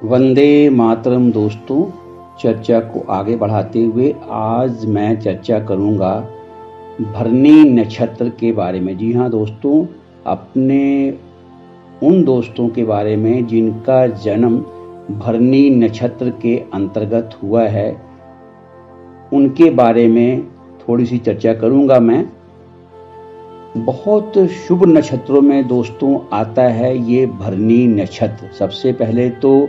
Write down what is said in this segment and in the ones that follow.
वंदे मातरम दोस्तों। चर्चा को आगे बढ़ाते हुए आज मैं चर्चा करूंगा भरनी नक्षत्र के बारे में। जी हाँ दोस्तों, अपने उन दोस्तों के बारे में जिनका जन्म भरनी नक्षत्र के अंतर्गत हुआ है, उनके बारे में थोड़ी सी चर्चा करूंगा मैं। बहुत शुभ नक्षत्रों में दोस्तों आता है ये भरनी नक्षत्र। सबसे पहले तो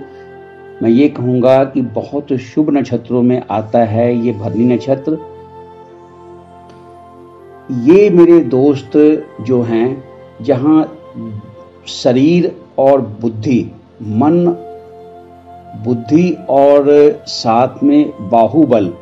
मैं ये कहूँगा कि बहुत शुभ नक्षत्रों में आता है ये भरनी नक्षत्र। ये मेरे दोस्त जो हैं, जहाँ शरीर और बुद्धि, मन बुद्धि और साथ में बाहुबल,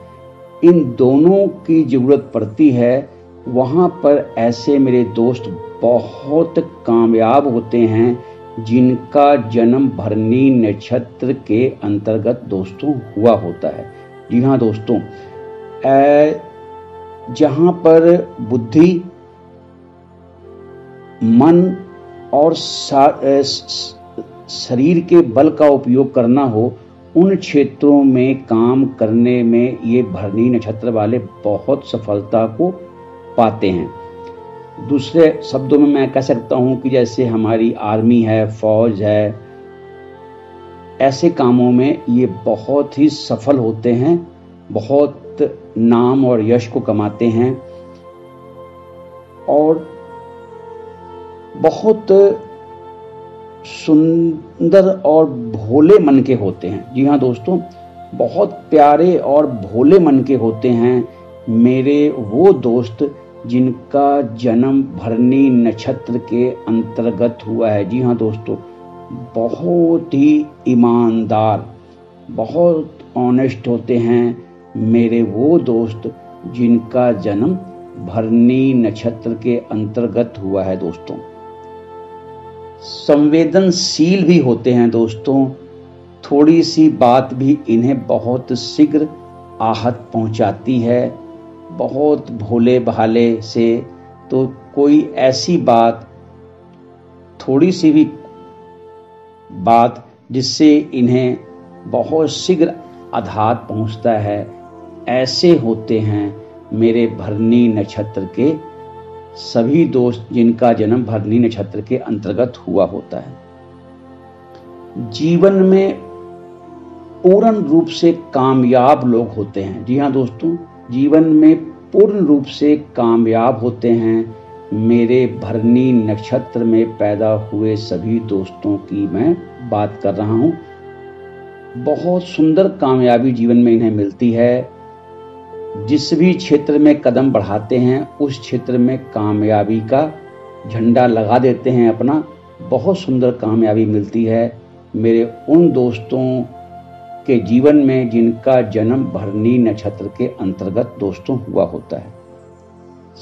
इन दोनों की जरूरत पड़ती है, वहाँ पर ऐसे मेरे दोस्त बहुत कामयाब होते हैं जिनका जन्म भरनी नक्षत्र के अंतर्गत दोस्तों हुआ होता है। जी हाँ दोस्तों, जहाँ पर बुद्धि, मन और शरीर के बल का उपयोग करना हो, उन क्षेत्रों में काम करने में ये भरनी नक्षत्र वाले बहुत सफलता को पाते हैं। दूसरे शब्दों में मैं कह सकता हूं कि जैसे हमारी आर्मी है, फौज है, ऐसे कामों में ये बहुत ही सफल होते हैं, बहुत नाम और यश को कमाते हैं और बहुत सुंदर और भोले मन के होते हैं। जी हाँ दोस्तों, बहुत प्यारे और भोले मन के होते हैं मेरे वो दोस्त जिनका जन्म भरनी नक्षत्र के अंतर्गत हुआ है। जी हाँ दोस्तों, बहुत ही ईमानदार, बहुत ऑनेस्ट होते हैं मेरे वो दोस्त जिनका जन्म भरनी नक्षत्र के अंतर्गत हुआ है। दोस्तों, संवेदनशील भी होते हैं दोस्तों। थोड़ी सी बात भी इन्हें बहुत शीघ्र आहत पहुंचाती है, बहुत भोले भाले से। तो कोई ऐसी बात, थोड़ी सी भी बात जिससे इन्हें बहुत शीघ्र आघात पहुंचता है, ऐसे होते हैं मेरे भरनी नक्षत्र के सभी दोस्त जिनका जन्म भरनी नक्षत्र के अंतर्गत हुआ होता है। जीवन में पूर्ण रूप से कामयाब लोग होते हैं। जी हाँ दोस्तों, जीवन में पूर्ण रूप से कामयाब होते हैं मेरे भरनी नक्षत्र में पैदा हुए सभी दोस्तों की मैं बात कर रहा हूँ। बहुत सुंदर कामयाबी जीवन में इन्हें मिलती है। जिस भी क्षेत्र में कदम बढ़ाते हैं उस क्षेत्र में कामयाबी का झंडा लगा देते हैं अपना। बहुत सुंदर कामयाबी मिलती है मेरे उन दोस्तों के जीवन में जिनका जन्म भरनी नक्षत्र के अंतर्गत दोस्तों हुआ होता है।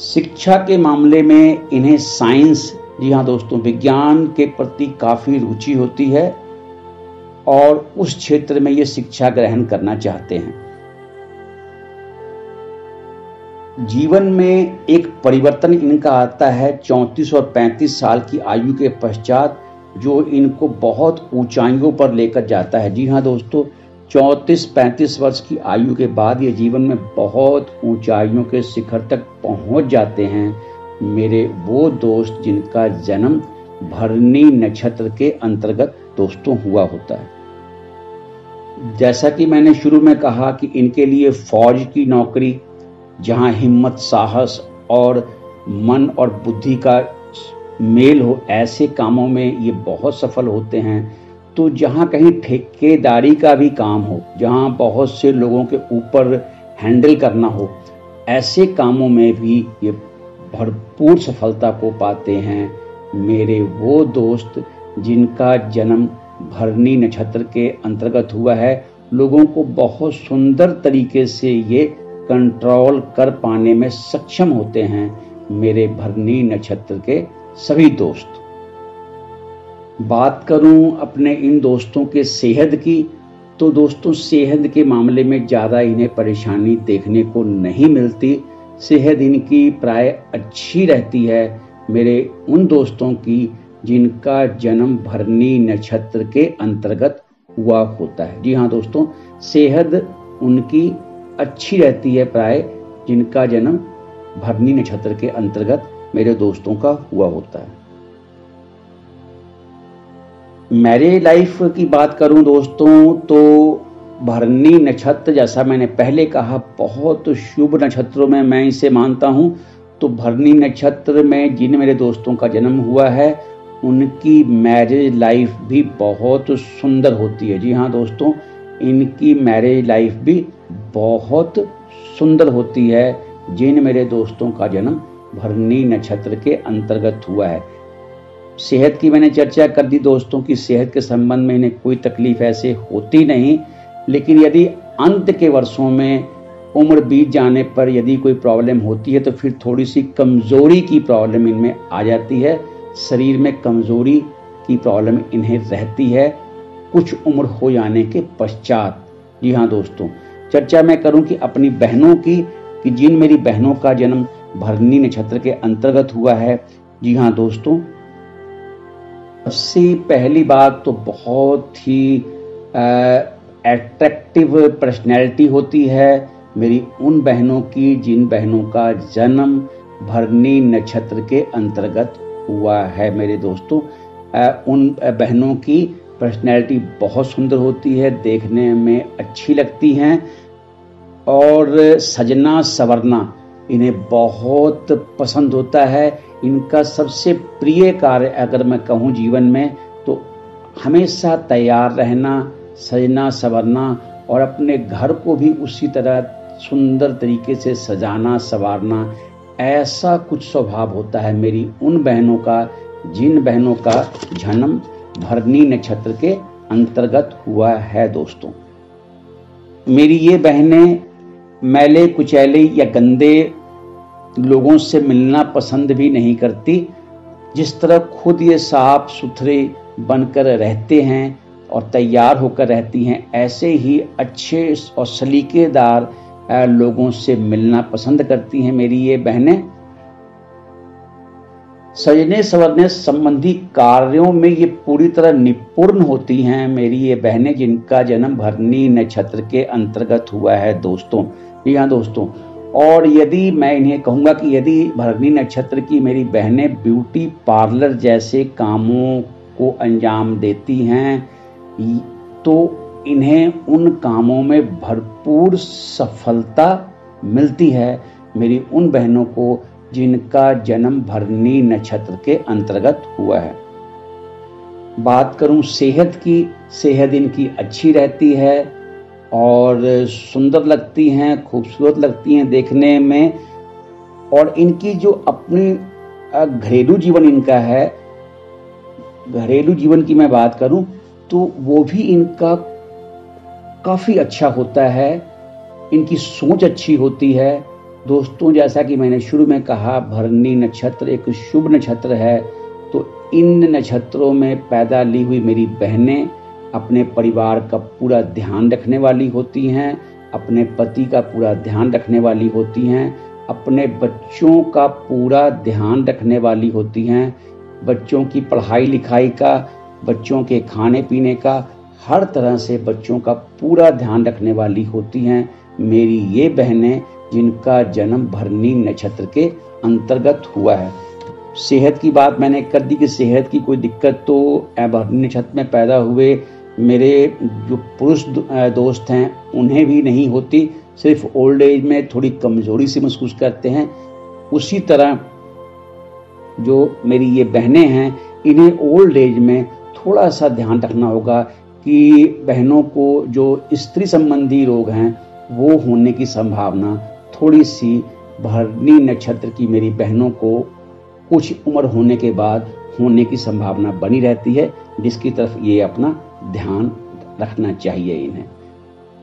शिक्षा के मामले में इन्हें साइंस, जी हाँ दोस्तों, विज्ञान के प्रति काफी रुचि होती है और उस क्षेत्र में ये शिक्षा ग्रहण करना चाहते हैं। जीवन में एक परिवर्तन इनका आता है 34 और 35 साल की आयु के पश्चात, जो इनको बहुत ऊंचाइयों पर लेकर जाता है। जी हाँ दोस्तों, 34-35 वर्ष की आयु के बाद ये जीवन में बहुत ऊंचाइयों के शिखर तक पहुंच जाते हैं मेरे वो दोस्त जिनका जन्म भरनी नक्षत्र के अंतर्गत दोस्तों हुआ होता है। जैसा कि मैंने शुरू में कहा कि इनके लिए फौज की नौकरी, जहां हिम्मत, साहस और मन और बुद्धि का मेल हो, ऐसे कामों में ये बहुत सफल होते हैं। तो जहाँ कहीं ठेकेदारी का भी काम हो, जहाँ बहुत से लोगों के ऊपर हैंडल करना हो, ऐसे कामों में भी ये भरपूर सफलता को पाते हैं मेरे वो दोस्त जिनका जन्म भरनी नक्षत्र के अंतर्गत हुआ है। लोगों को बहुत सुंदर तरीके से ये कंट्रोल कर पाने में सक्षम होते हैं मेरे भरनी नक्षत्र के सभी दोस्त। बात करूं अपने इन दोस्तों के सेहत की, तो दोस्तों सेहत के मामले में ज़्यादा इन्हें परेशानी देखने को नहीं मिलती। सेहत इनकी प्राय अच्छी रहती है मेरे उन दोस्तों की जिनका जन्म भरनी नक्षत्र के अंतर्गत हुआ होता है। जी हाँ दोस्तों, सेहत उनकी अच्छी रहती है प्राय जिनका जन्म भरणी नक्षत्र के अंतर्गत मेरे दोस्तों का हुआ होता है। मैरिज लाइफ की बात करूं दोस्तों तो भरणी नक्षत्र, जैसा मैंने पहले कहा, बहुत शुभ नक्षत्रों में मैं इसे मानता हूं। तो भरणी नक्षत्र में जिन मेरे दोस्तों का जन्म हुआ है उनकी मैरिज लाइफ भी बहुत सुंदर होती है। जी हाँ दोस्तों, इनकी मैरिज लाइफ भी बहुत सुंदर होती है जिन मेरे दोस्तों का जन्म भरणी नक्षत्र के अंतर्गत हुआ है। सेहत की मैंने चर्चा कर दी दोस्तों की सेहत के संबंध में इन्हें कोई तकलीफ ऐसे होती नहीं, लेकिन यदि अंत के वर्षों में उम्र बीत जाने पर यदि कोई प्रॉब्लम होती है तो फिर थोड़ी सी कमजोरी की प्रॉब्लम इनमें आ जाती है। शरीर में कमजोरी की प्रॉब्लम इन्हें रहती है कुछ उम्र हो जाने के पश्चात। जी हाँ दोस्तों, चर्चा मैं करूं कि अपनी बहनों की, कि जिन मेरी बहनों का जन्म भरणी नक्षत्र के अंतर्गत हुआ है। जी हाँ दोस्तों, सबसे पहली बात तो बहुत ही एट्रैक्टिव पर्सनैलिटी होती है मेरी उन बहनों की जिन बहनों का जन्म भरणी नक्षत्र के अंतर्गत हुआ है। मेरे दोस्तों, उन बहनों की पर्सनैलिटी बहुत सुंदर होती है, देखने में अच्छी लगती हैं और सजना संवरना इन्हें बहुत पसंद होता है। इनका सबसे प्रिय कार्य अगर मैं कहूँ जीवन में तो हमेशा तैयार रहना, सजना संवरना और अपने घर को भी उसी तरह सुंदर तरीके से सजाना संवारना, ऐसा कुछ स्वभाव होता है मेरी उन बहनों का जिन बहनों का जन्म भरणी नक्षत्र के अंतर्गत हुआ है। दोस्तों, मेरी ये बहनें मैले कुचैले या गंदे लोगों से मिलना पसंद भी नहीं करती। जिस तरह खुद ये साफ सुथरे बनकर रहते हैं और तैयार होकर रहती हैं, ऐसे ही अच्छे और सलीकेदार लोगों से मिलना पसंद करती हैं मेरी ये बहनें। सजने संवरने संबंधी कार्यों में ये पूरी तरह निपुण होती हैं मेरी ये बहनें जिनका जन्म भरणी नक्षत्र के अंतर्गत हुआ है। दोस्तों, जी हाँ दोस्तों, और यदि मैं इन्हें कहूँगा कि यदि भरणी नक्षत्र की मेरी बहनें ब्यूटी पार्लर जैसे कामों को अंजाम देती हैं तो इन्हें उन कामों में भरपूर सफलता मिलती है मेरी उन बहनों को जिनका जन्म भरणी नक्षत्र के अंतर्गत हुआ है। बात करूं सेहत की, सेहत इनकी अच्छी रहती है और सुंदर लगती हैं, खूबसूरत लगती हैं देखने में। और इनकी जो अपनी घरेलू जीवन इनका है, घरेलू जीवन की मैं बात करूं तो वो भी इनका काफी अच्छा होता है। इनकी सोच अच्छी होती है। दोस्तों, जैसा कि मैंने शुरू में कहा, भरणी नक्षत्र एक शुभ नक्षत्र है। तो इन नक्षत्रों में पैदा ली हुई मेरी बहनें अपने परिवार का पूरा ध्यान रखने वाली होती हैं, अपने पति का पूरा ध्यान रखने वाली होती हैं, अपने बच्चों का पूरा ध्यान रखने वाली होती हैं, बच्चों की पढ़ाई लिखाई का, बच्चों के खाने पीने का, हर तरह से बच्चों का पूरा ध्यान रखने वाली होती हैं मेरी ये बहनें जिनका जन्म भरणी नक्षत्र के अंतर्गत हुआ है। सेहत की बात मैंने कर दी कि सेहत की कोई दिक्कत तो भरणी नक्षत्र में पैदा हुए मेरे जो पुरुष दोस्त हैं उन्हें भी नहीं होती, सिर्फ ओल्ड एज में थोड़ी कमजोरी से महसूस करते हैं। उसी तरह जो मेरी ये बहनें हैं इन्हें ओल्ड एज में थोड़ा सा ध्यान रखना होगा कि बहनों को जो स्त्री संबंधी रोग हैं वो होने की संभावना थोड़ी सी भरणी नक्षत्र की मेरी बहनों को कुछ उम्र होने के बाद होने की संभावना बनी रहती है, जिसकी तरफ ये अपना ध्यान रखना चाहिए इन्हें।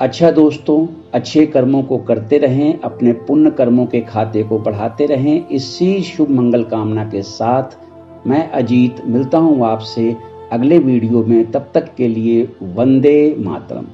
अच्छा दोस्तों, अच्छे कर्मों को करते रहें, अपने पुण्य कर्मों के खाते को बढ़ाते रहें। इसी शुभ मंगल कामना के साथ मैं अजीत मिलता हूँ आपसे अगले वीडियो में। तब तक के लिए वंदे मातरम।